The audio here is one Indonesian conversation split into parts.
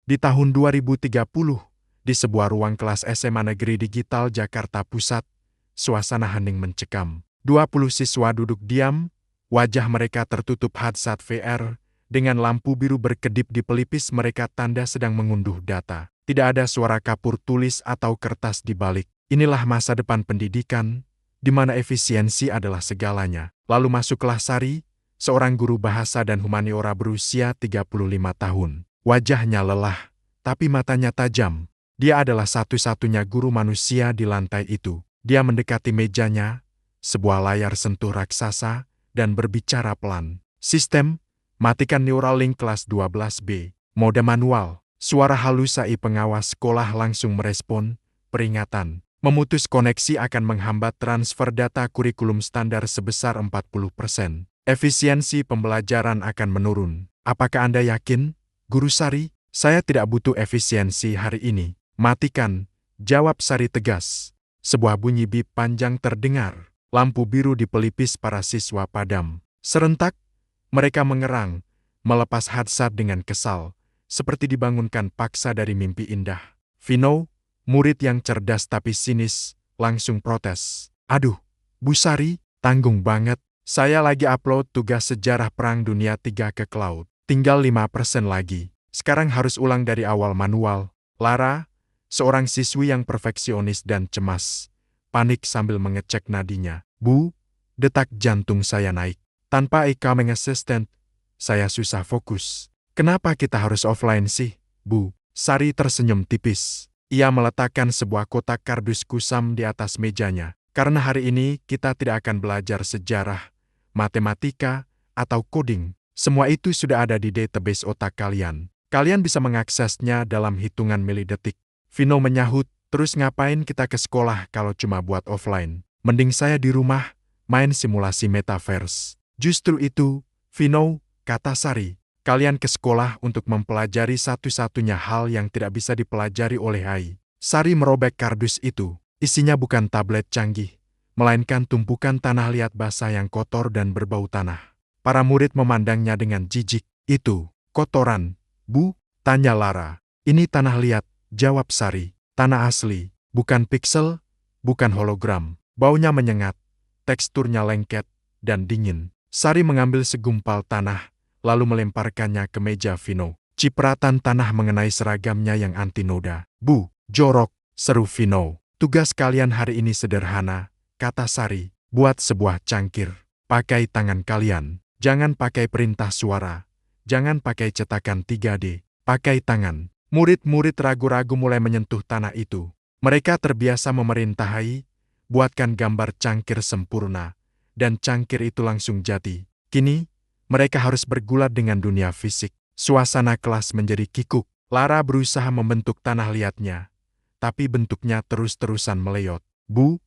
Di tahun 2030, di sebuah ruang kelas SMA Negeri Digital Jakarta Pusat, suasana hening mencekam. 20 siswa duduk diam, wajah mereka tertutup headset VR, dengan lampu biru berkedip di pelipis mereka tanda sedang mengunduh data. Tidak ada suara kapur tulis atau kertas di balik. Inilah masa depan pendidikan, di mana efisiensi adalah segalanya. Lalu masuklah Sari, seorang guru bahasa dan humaniora berusia 35 tahun. Wajahnya lelah, tapi matanya tajam. Dia adalah satu-satunya guru manusia di lantai itu. Dia mendekati mejanya, sebuah layar sentuh raksasa, dan berbicara pelan. Sistem, matikan Neuralink kelas 12B. Mode manual. Suara halus AI pengawas sekolah langsung merespon, peringatan. Memutus koneksi akan menghambat transfer data kurikulum standar sebesar 40%. Efisiensi pembelajaran akan menurun. Apakah Anda yakin, Guru Sari? Saya tidak butuh efisiensi hari ini. Matikan, jawab Sari tegas. Sebuah bunyi bip panjang terdengar. Lampu biru di pelipis para siswa padam. Serentak, mereka mengerang, melepas headset dengan kesal, seperti dibangunkan paksa dari mimpi indah. Vino, murid yang cerdas tapi sinis, langsung protes. Aduh, Bu Sari, tanggung banget. Saya lagi upload tugas sejarah Perang Dunia III ke cloud. Tinggal 5% lagi. Sekarang harus ulang dari awal manual. Lara, seorang siswi yang perfeksionis dan cemas, panik sambil mengecek nadinya. Bu, detak jantung saya naik. Tanpa incoming assistant, saya susah fokus. Kenapa kita harus offline sih, Bu? Sari tersenyum tipis. Ia meletakkan sebuah kotak kardus kusam di atas mejanya. Karena hari ini kita tidak akan belajar sejarah, matematika, atau coding. Semua itu sudah ada di database otak kalian. Kalian bisa mengaksesnya dalam hitungan milidetik. Vino menyahut, terus ngapain kita ke sekolah kalau cuma buat offline? Mending saya di rumah, main simulasi metaverse. Justru itu, Vino, kata Sari. Kalian ke sekolah untuk mempelajari satu-satunya hal yang tidak bisa dipelajari oleh AI. Sari merobek kardus itu. Isinya bukan tablet canggih, melainkan tumpukan tanah liat basah yang kotor dan berbau tanah. Para murid memandangnya dengan jijik. Itu, kotoran, Bu? Tanya Lara. Ini tanah liat, jawab Sari. Tanah asli, bukan piksel, bukan hologram. Baunya menyengat, teksturnya lengket, dan dingin. Sari mengambil segumpal tanah, lalu melemparkannya ke meja Vino. Cipratan tanah mengenai seragamnya yang anti noda. Bu, jorok, seru Vino. Tugas kalian hari ini sederhana, kata Sari. Buat sebuah cangkir. Pakai tangan kalian. Jangan pakai perintah suara. Jangan pakai cetakan 3D. Pakai tangan. Murid-murid ragu-ragu mulai menyentuh tanah itu. Mereka terbiasa memerintahi, buatkan gambar cangkir sempurna, dan cangkir itu langsung jadi. Kini, mereka harus bergulat dengan dunia fisik. Suasana kelas menjadi kikuk. Lara berusaha membentuk tanah liatnya, tapi bentuknya terus-terusan meleyot. Bu,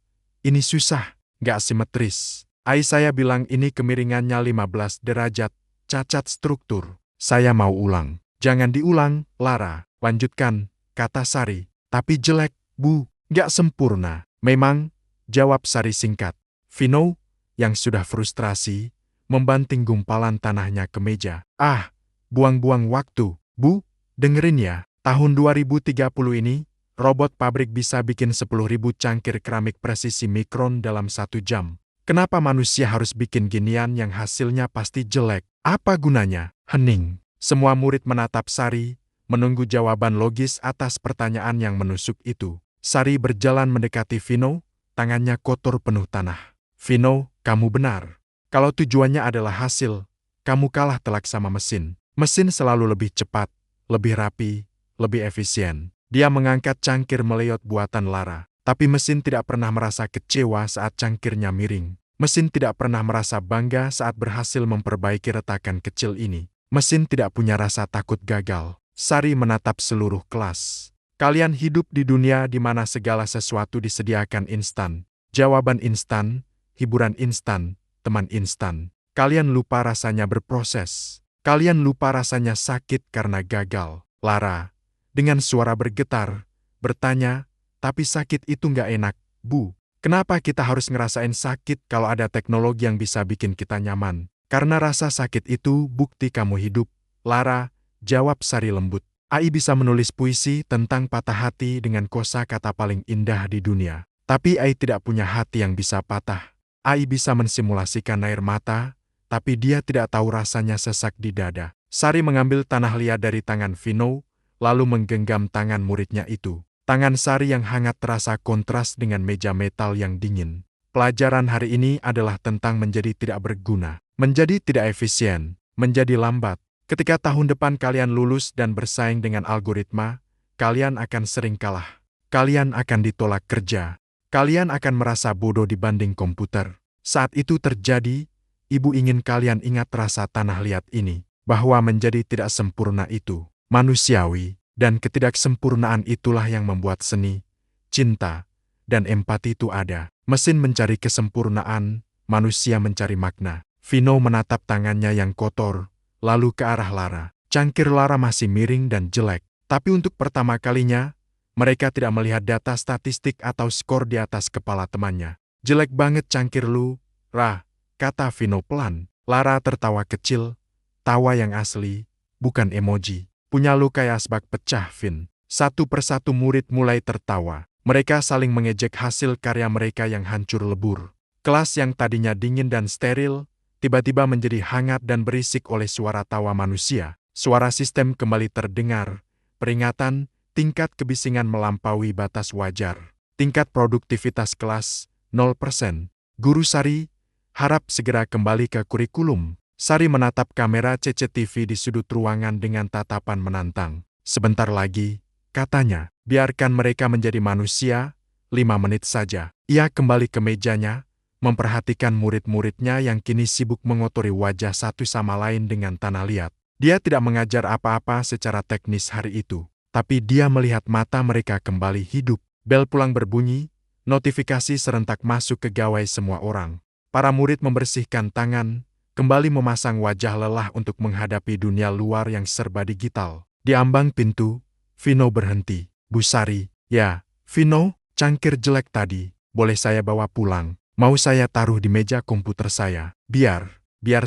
ini susah, gak simetris. Saya bilang ini kemiringannya 15 derajat, cacat struktur. Saya mau ulang. Jangan diulang, Lara. Lanjutkan, kata Sari. Tapi jelek, Bu. Gak sempurna. Memang, jawab Sari singkat. Vino, yang sudah frustrasi, membanting gumpalan tanahnya ke meja. Ah, buang-buang waktu. Bu, dengerin ya. Tahun 2030 ini, robot pabrik bisa bikin 10.000 cangkir keramik presisi mikron dalam 1 jam. Kenapa manusia harus bikin ginian yang hasilnya pasti jelek? Apa gunanya? Hening. Semua murid menatap Sari, menunggu jawaban logis atas pertanyaan yang menusuk itu. Sari berjalan mendekati Vino, tangannya kotor penuh tanah. Vino, kamu benar. Kalau tujuannya adalah hasil, kamu kalah telak sama mesin. Mesin selalu lebih cepat, lebih rapi, lebih efisien. Dia mengangkat cangkir meleyot buatan Lara. Tapi mesin tidak pernah merasa kecewa saat cangkirnya miring. Mesin tidak pernah merasa bangga saat berhasil memperbaiki retakan kecil ini. Mesin tidak punya rasa takut gagal. Sari menatap seluruh kelas. Kalian hidup di dunia di mana segala sesuatu disediakan instan. Jawaban instan, hiburan instan, teman instan. Kalian lupa rasanya berproses. Kalian lupa rasanya sakit karena gagal. Lara, dengan suara bergetar, bertanya, tapi sakit itu nggak enak, Bu. Kenapa kita harus ngerasain sakit kalau ada teknologi yang bisa bikin kita nyaman? Karena rasa sakit itu bukti kamu hidup. Lara, jawab Sari lembut. AI bisa menulis puisi tentang patah hati dengan kosakata paling indah di dunia. Tapi AI tidak punya hati yang bisa patah. AI bisa mensimulasikan air mata, tapi dia tidak tahu rasanya sesak di dada. Sari mengambil tanah liat dari tangan Vino, lalu menggenggam tangan muridnya itu. Tangan Sari yang hangat terasa kontras dengan meja metal yang dingin. Pelajaran hari ini adalah tentang menjadi tidak berguna, menjadi tidak efisien, menjadi lambat. Ketika tahun depan kalian lulus dan bersaing dengan algoritma, kalian akan sering kalah. Kalian akan ditolak kerja. Kalian akan merasa bodoh dibanding komputer. Saat itu terjadi, ibu ingin kalian ingat rasa tanah liat ini, bahwa menjadi tidak sempurna itu manusiawi, dan ketidaksempurnaan itulah yang membuat seni, cinta, dan empati itu ada. Mesin mencari kesempurnaan, manusia mencari makna. Vino menatap tangannya yang kotor, lalu ke arah Lara. Cangkir Lara masih miring dan jelek, tapi untuk pertama kalinya, mereka tidak melihat data statistik atau skor di atas kepala temannya. Jelek banget cangkir lu, Ra, kata Vino pelan. Lara tertawa kecil, tawa yang asli, bukan emoji. Punya lu kayak asbak pecah, Vin. Satu persatu murid mulai tertawa. Mereka saling mengejek hasil karya mereka yang hancur lebur. Kelas yang tadinya dingin dan steril, tiba-tiba menjadi hangat dan berisik oleh suara tawa manusia. Suara sistem kembali terdengar. Peringatan, tingkat kebisingan melampaui batas wajar. Tingkat produktivitas kelas, 0%. Guru Sari, harap segera kembali ke kurikulum. Sari menatap kamera CCTV di sudut ruangan dengan tatapan menantang. Sebentar lagi, katanya, biarkan mereka menjadi manusia, 5 menit saja. Ia kembali ke mejanya, memperhatikan murid-muridnya yang kini sibuk mengotori wajah satu sama lain dengan tanah liat. Dia tidak mengajar apa-apa secara teknis hari itu, tapi dia melihat mata mereka kembali hidup. Bel pulang berbunyi, notifikasi serentak masuk ke gawai semua orang. Para murid membersihkan tangan, kembali memasang wajah lelah untuk menghadapi dunia luar yang serba digital. Di ambang pintu, Vino berhenti. Bu Sari, ya, Vino, cangkir jelek tadi, boleh saya bawa pulang? Mau saya taruh di meja komputer saya? Biar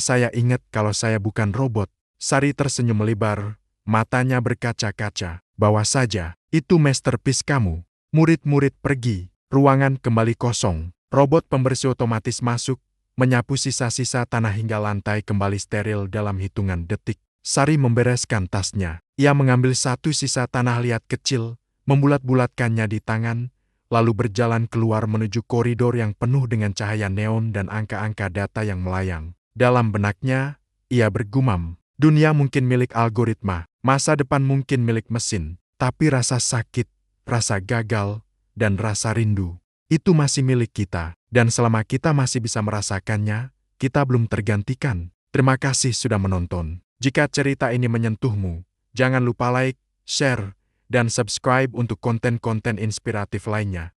saya ingat kalau saya bukan robot. Sari tersenyum lebar, matanya berkaca-kaca. Bawa saja, itu masterpiece kamu. Murid-murid pergi, ruangan kembali kosong. Robot pembersih otomatis masuk, menyapu sisa-sisa tanah hingga lantai kembali steril dalam hitungan detik. Sari membereskan tasnya. Ia mengambil satu sisa tanah liat kecil, membulat-bulatkannya di tangan, lalu berjalan keluar menuju koridor yang penuh dengan cahaya neon dan angka-angka data yang melayang. Dalam benaknya, ia bergumam, dunia mungkin milik algoritma, masa depan mungkin milik mesin, tapi rasa sakit, rasa gagal, dan rasa rindu, itu masih milik kita, dan selama kita masih bisa merasakannya, kita belum tergantikan. Terima kasih sudah menonton. Jika cerita ini menyentuhmu, jangan lupa like, share, dan subscribe untuk konten-konten inspiratif lainnya.